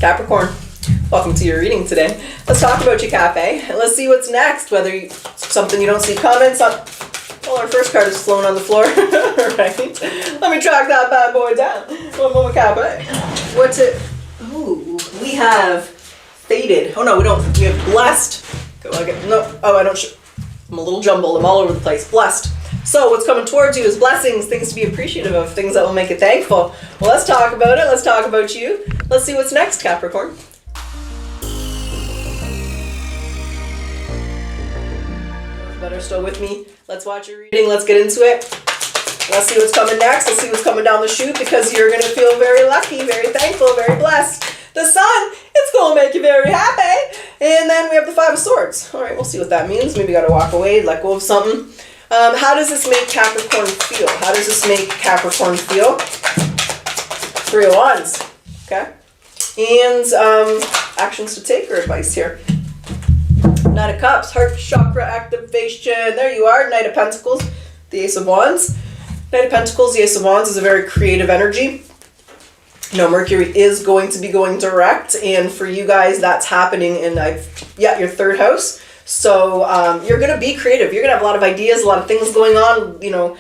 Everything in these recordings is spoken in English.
Capricorn, welcome to your reading today. Let's talk about your cafe. Let's see what's next, whether something you don't see comments on. Well, our first card is flown on the floor, right? Let me track that bad boy down. One moment, cafe. What's it? Ooh, we have faded. Oh no, we don't. We have blessed. No, oh, I don't. I'm a little jumbled. I'm all over the place. Blessed. So what's coming towards you is blessings, things to be appreciative of, things that will make you thankful. Well, let's talk about it. Let's talk about you. Let's see what's next, Capricorn. Better still with me. Let's watch your reading. Let's get into it. Let's see what's coming next. Let's see what's coming down the chute, because you're going to feel very lucky, very thankful, very blessed. The sun, it's going to make you very happy. And then we have the Five of Swords. All right, we'll see what that means. Maybe you got to walk away, let go of something. How does this make Capricorn feel? How does this make Capricorn feel? Three of Wands. Okay. And actions to take or advice here. Knight of Cups, heart chakra activation. There you are. Knight of Pentacles, the Ace of Wands. Knight of Pentacles, the Ace of Wands is a very creative energy. You know, Mercury is going to be going direct, and for you guys, that's happening in your third house. So you're going to be creative. You're going to have a lot of ideas, a lot of things going on, you know,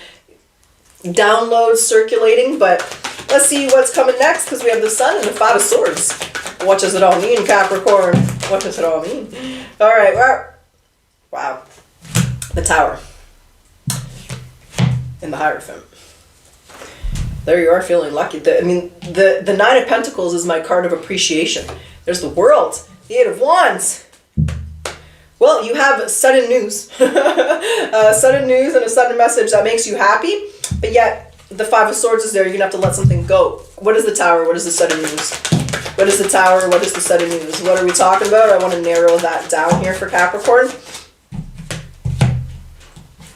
downloads circulating. But let's see what's coming next, because we have the Sun and the Five of Swords. What does it all mean, Capricorn? What does it all mean? All right. Wow. The Tower. And the Hierophant. There you are, feeling lucky. The Nine of Pentacles is my card of appreciation. There's the World. The Eight of Wands. Well, you have sudden news. Sudden news and a sudden message that makes you happy, but yet the Five of Swords is there. You're going to have to let something go. What is the Tower? What is the sudden news? What is the Tower? What is the sudden news? What are we talking about? I want to narrow that down here for Capricorn.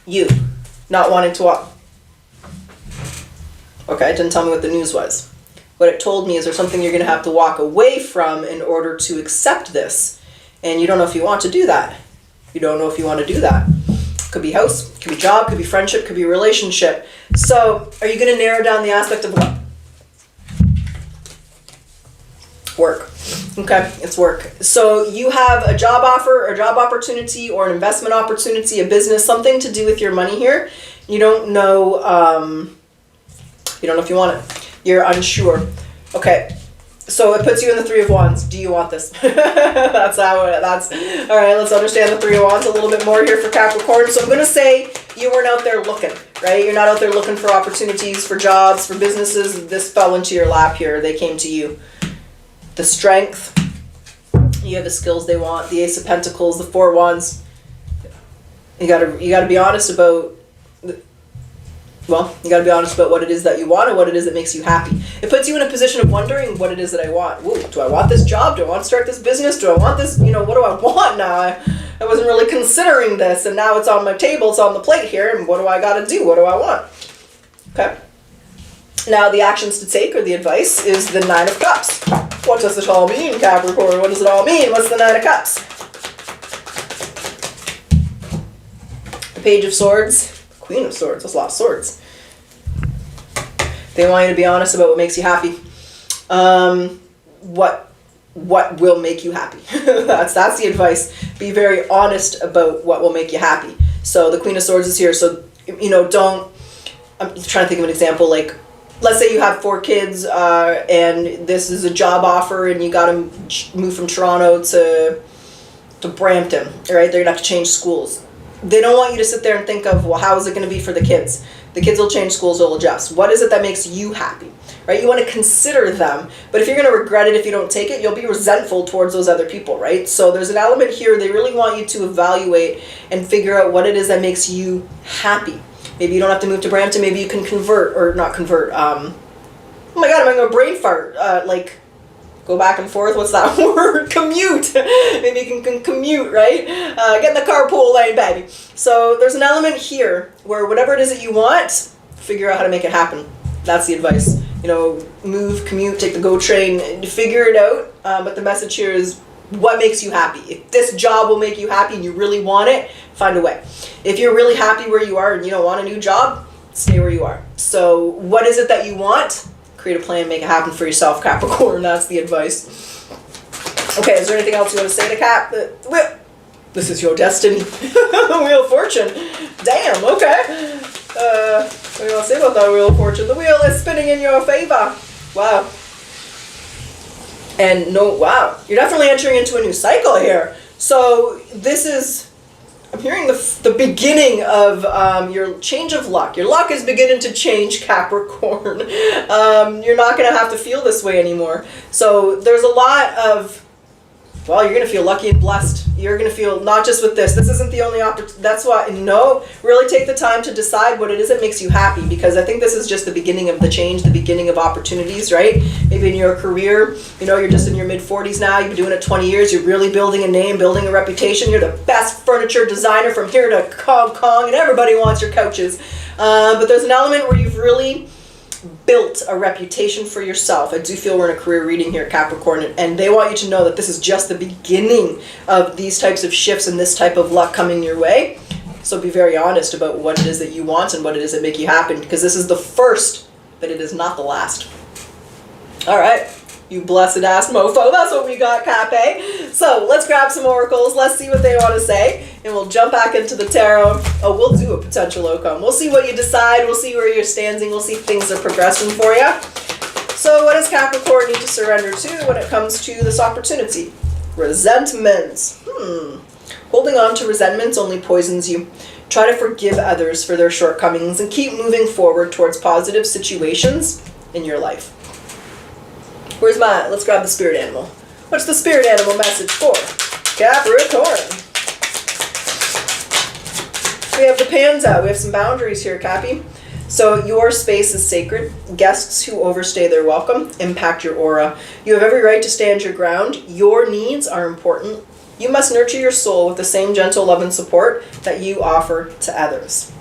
You not wanting to walk. Okay, it didn't tell me what the news was. What it told me is there's something you're going to have to walk away from in order to accept this. And you don't know if you want to do that. You don't know if you want to do that. Could be house, could be job, could be friendship, could be relationship. So are you going to narrow down the aspect of what? Work. Okay, it's work. So you have a job offer, a job opportunity, or an investment opportunity, a business, something to do with your money here. You don't know, if you want it. You're unsure. Okay. So it puts you in the Three of Wands. Do you want this? That's all right. Let's understand the Three of Wands a little bit more here for Capricorn. So I'm going to say you weren't out there looking, right? You're not out there looking for opportunities, for jobs, for businesses. This fell into your lap here. They came to you. The Strength. You have the skills they want. The Ace of Pentacles, the Four of Wands. You gotta be honest about. Well, you got to be honest about what it is that you want and what it is that makes you happy. It puts you in a position of wondering what it is that I want. Ooh, do I want this job? Do I want to start this business? Do I want this? What do I want now? I wasn't really considering this, and now it's on my table. It's on the plate here, and what do I got to do? What do I want? Okay. Now, the actions to take or the advice is the Nine of Cups. What does it all mean, Capricorn? What does it all mean? What's the Nine of Cups? The Page of Swords. Queen of Swords. That's a lot of swords. They want you to be honest about what makes you happy. What will make you happy? That's the advice. Be very honest about what will make you happy. So the Queen of Swords is here. So don't. I'm trying to think of an example. Like, let's say you have 4 kids, and this is a job offer, and you got to move from Toronto to Brampton. Right? They're gonna have to change schools. They don't want you to sit there and think of, well, how is it going to be for the kids? The kids will change schools, they'll adjust. What is it that makes you happy? Right? You want to consider them, but if you're going to regret it if you don't take it, you'll be resentful towards those other people, right? So there's an element here, they really want you to evaluate and figure out what it is that makes you happy. Maybe you don't have to move to Brampton, maybe you can convert, or not convert, oh my god, am I going to brain fart? Go back and forth. What's that word? Commute. Maybe you can commute, right? Get in the carpool lane, baby. So there's an element here where whatever it is that you want, figure out how to make it happen. That's the advice. Move, commute, take the GO train, figure it out. But the message here is what makes you happy. If this job will make you happy and you really want it, find a way. If you're really happy where you are and you don't want a new job, stay where you are. So what is it that you want? Create a plan, make it happen for yourself, Capricorn. That's the advice. Okay, is there anything else you want to say to Cap? This is your destiny. Wheel of Fortune. Damn, okay. What do you want to say about that Wheel of Fortune? The wheel is spinning in your favor. Wow. And wow, you're definitely entering into a new cycle here. So this is, I'm hearing the beginning of your change of luck. Your luck is beginning to change, Capricorn. You're not going to have to feel this way anymore. So there's a lot of, well, you're going to feel lucky and blessed. You're going to feel, not just with this isn't the only opportunity. That's why, really take the time to decide what it is that makes you happy, because I think this is just the beginning of the change, the beginning of opportunities, right? Maybe in your career, you're just in your mid-40s now, you've been doing it 20 years, you're really building a name, building a reputation, you're the best furniture designer from here to Hong Kong, and everybody wants your couches. But there's an element where you've really built a reputation for yourself. I do feel we're in a career reading here, Capricorn, and they want you to know that this is just the beginning of these types of shifts and this type of luck coming your way. So be very honest about what it is that you want and what it is that make you happy, because this is the first, but it is not the last. All right, you blessed ass mofo. That's what we got, Cape. So let's grab some oracles. Let's see what they want to say, and we'll jump back into the tarot. Oh, we'll do a potential outcome. We'll see what you decide. We'll see where you're standing. We'll see if things are progressing for you. So what does Capricorn need to surrender to when it comes to this opportunity? Resentments. Holding on to resentments only poisons you. Try to forgive others for their shortcomings and keep moving forward towards positive situations in your life. Let's grab the spirit animal. What's the spirit animal message for Capricorn? We have the pans out. We have some boundaries here, Cappy. So your space is sacred. Guests who overstay their welcome impact your aura. You have every right to stand your ground. Your needs are important. You must nurture your soul with the same gentle love and support that you offer to others.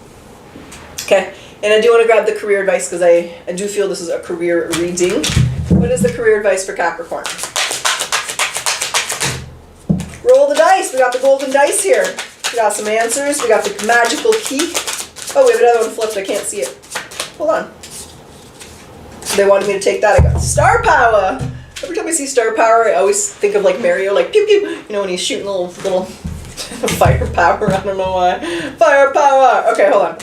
Okay, and I do want to grab the career advice because I do feel this is a career reading. What is the career advice for Capricorn? Roll the dice. We got the golden dice here. We got some answers. We got the magical key. Oh, we have another one flipped. I can't see it. Hold on. They wanted me to take that. I got star power. Every time I see star power, I always think of like Mario, like pew pew. When he's shooting little fire power. I don't know why. Fire power. Okay, hold on.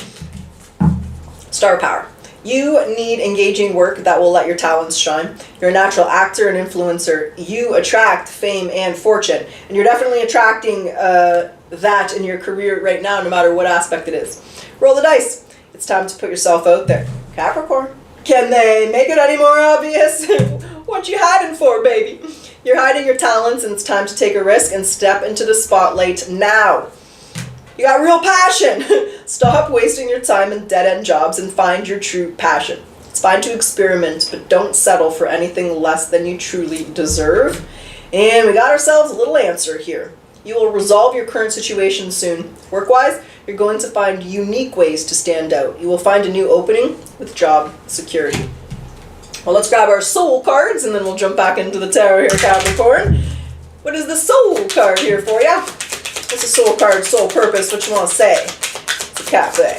Star power. You need engaging work that will let your talents shine. You're a natural actor and influencer. You attract fame and fortune. And you're definitely attracting that in your career right now, no matter what aspect it is. Roll the dice. It's time to put yourself out there. Capricorn. Can they make it any more obvious? What you hiding for, baby? You're hiding your talents, and it's time to take a risk and step into the spotlight now. You got real passion. Stop wasting your time in dead-end jobs and find your true passion. It's fine to experiment, but don't settle for anything less than you truly deserve. And we got ourselves a little answer here. You will resolve your current situation soon. Work-wise, you're going to find unique ways to stand out. You will find a new opening with job security. Well, let's grab our soul cards, and then we'll jump back into the tarot here, Capricorn. What is the soul card here for you? What's a soul card, soul purpose? What you want to say? It's a cafe.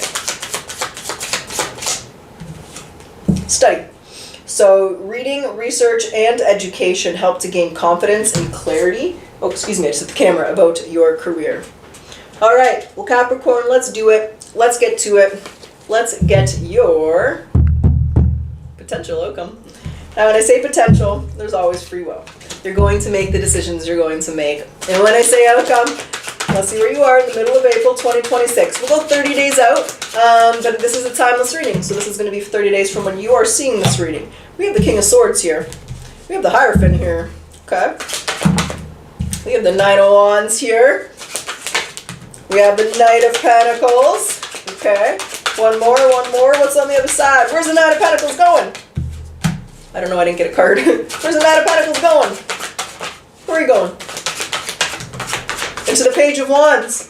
Study. So reading, research, and education help to gain confidence and clarity. Oh, excuse me, I just hit the camera, about your career. All right, well, Capricorn, let's do it. Let's get to it. Let's get your potential outcome. Now, when I say potential, there's always free will. You're going to make the decisions you're going to make. And when I say outcome, let's see where you are in the middle of April 2026. We'll go 30 days out, but this is a timeless reading, so this is going to be 30 days from when you are seeing this reading. We have the King of Swords here. We have the Hierophant here. Okay. We have the Nine of Wands here. We have the Knight of Pentacles. Okay. One more. What's on the other side? Where's the Knight of Pentacles going? I don't know, I didn't get a card. Where's the Knight of Pentacles going? Where are you going? Into the Page of Wands.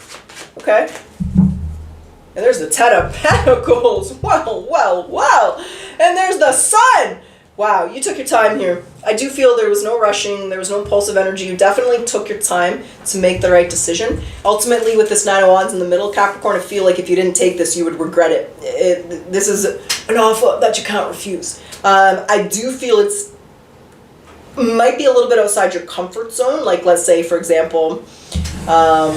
Okay. And there's the Ten of Pentacles. Wow. And there's the Sun. Wow, you took your time here. I do feel there was no rushing, there was no impulsive energy. You definitely took your time to make the right decision. Ultimately, with this Nine of Wands in the middle, Capricorn, I feel like if you didn't take this, you would regret it. This is an offer that you can't refuse. I do feel it's might be a little bit outside your comfort zone. Like, let's say, for example, I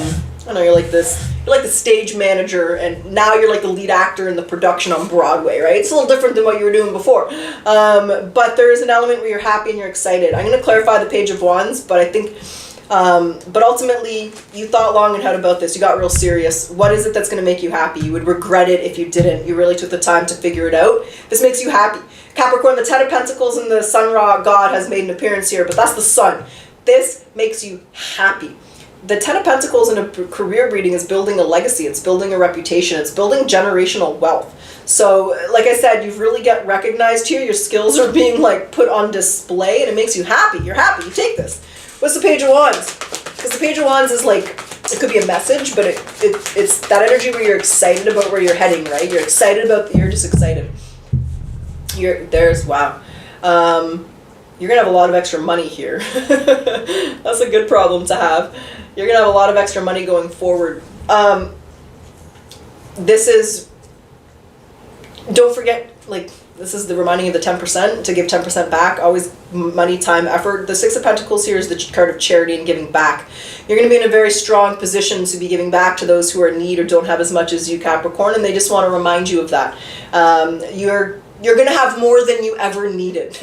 don't know, you're like the stage manager, and now you're like the lead actor in the production on Broadway, right? It's a little different than what you were doing before. But there is an element where you're happy and you're excited. I'm going to clarify the Page of Wands, but I think, but ultimately, you thought long and hard about this. You got real serious. What is it that's going to make you happy? You would regret it if you didn't. You really took the time to figure it out. This makes you happy. Capricorn, the Ten of Pentacles and the Sun God has made an appearance here, but that's the Sun. This makes you happy. The Ten of Pentacles in a career reading is building a legacy. It's building a reputation. It's building generational wealth. So, like I said, you've really get recognized here. Your skills are being like put on display, and it makes you happy. You're happy. You take this. What's the Page of Wands? Because the Page of Wands is like, it could be a message, but it's that energy where you're excited about where you're heading, right? You're excited about, you're just excited. Wow. You're going to have a lot of extra money here. That's a good problem to have. You're going to have a lot of extra money going forward. This is, don't forget, like, this is the reminding of the 10%, to give 10% back. Always money, time, effort. The Six of Pentacles here is the card of charity and giving back. You're going to be in a very strong position to be giving back to those who are in need or don't have as much as you, Capricorn, and they just want to remind you of that. You're going to have more than you ever needed.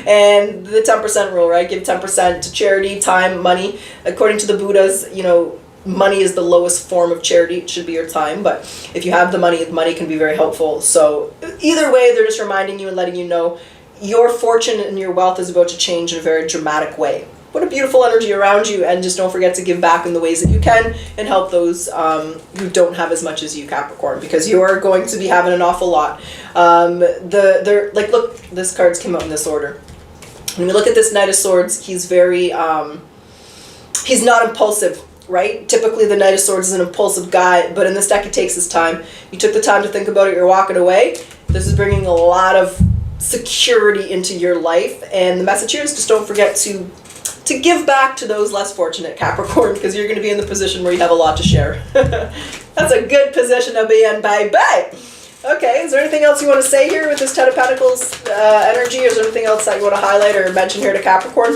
And the 10% rule, right? Give 10% to charity, time, money. According to the Buddhas, you know, money is the lowest form of charity. It should be your time. But if you have the money can be very helpful. So either way, they're just reminding you and letting you know your fortune and your wealth is about to change in a very dramatic way. What a beautiful energy around you, and just don't forget to give back in the ways that you can and help those who don't have as much as you, Capricorn, because you are going to be having an awful lot. Look, this cards came out in this order. When we look at this Knight of Swords, he's very, he's not impulsive, right? Typically the Knight of Swords is an impulsive guy, but in this deck he takes his time. You took the time to think about it, you're walking away. This is bringing a lot of security into your life, and the message here is just don't forget to give back to those less fortunate, Capricorn, because you're going to be in the position where you have a lot to share. That's a good position to be in, baby. Okay, is there anything else you want to say here with this Ten of Pentacles energy? Or is there anything else that you want to highlight or mention here to Capricorn?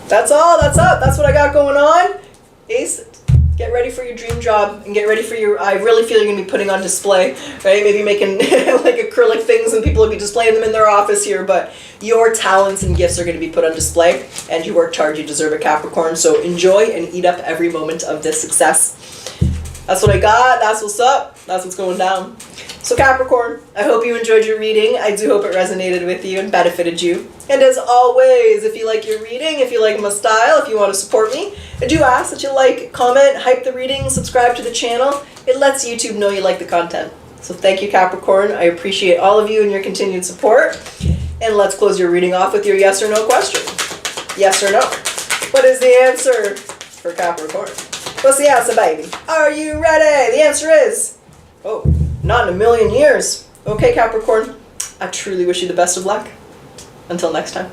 That's all. That's up. That's what I got going on. Ace, get ready for your dream job and get ready for your, I really feel you're going to be putting on display, right? Maybe making like acrylic things and people will be displaying them in their office here, but your talents and gifts are going to be put on display, and you worked hard, you deserve it, Capricorn. So enjoy and eat up every moment of this success. That's what I got. That's what's up. That's what's going down. So Capricorn, I hope you enjoyed your reading. I do hope it resonated with you and benefited you. And as always, if you like your reading, if you like my style, if you want to support me, I do ask that you like, comment, hype the reading, subscribe to the channel. It lets YouTube know you like the content. So thank you, Capricorn. I appreciate all of you and your continued support. And let's close your reading off with your yes or no question. Yes or no? What is the answer for Capricorn? What's the answer, baby? Are you ready? The answer is, oh, not in a million years. Okay, Capricorn, I truly wish you the best of luck. Until next time.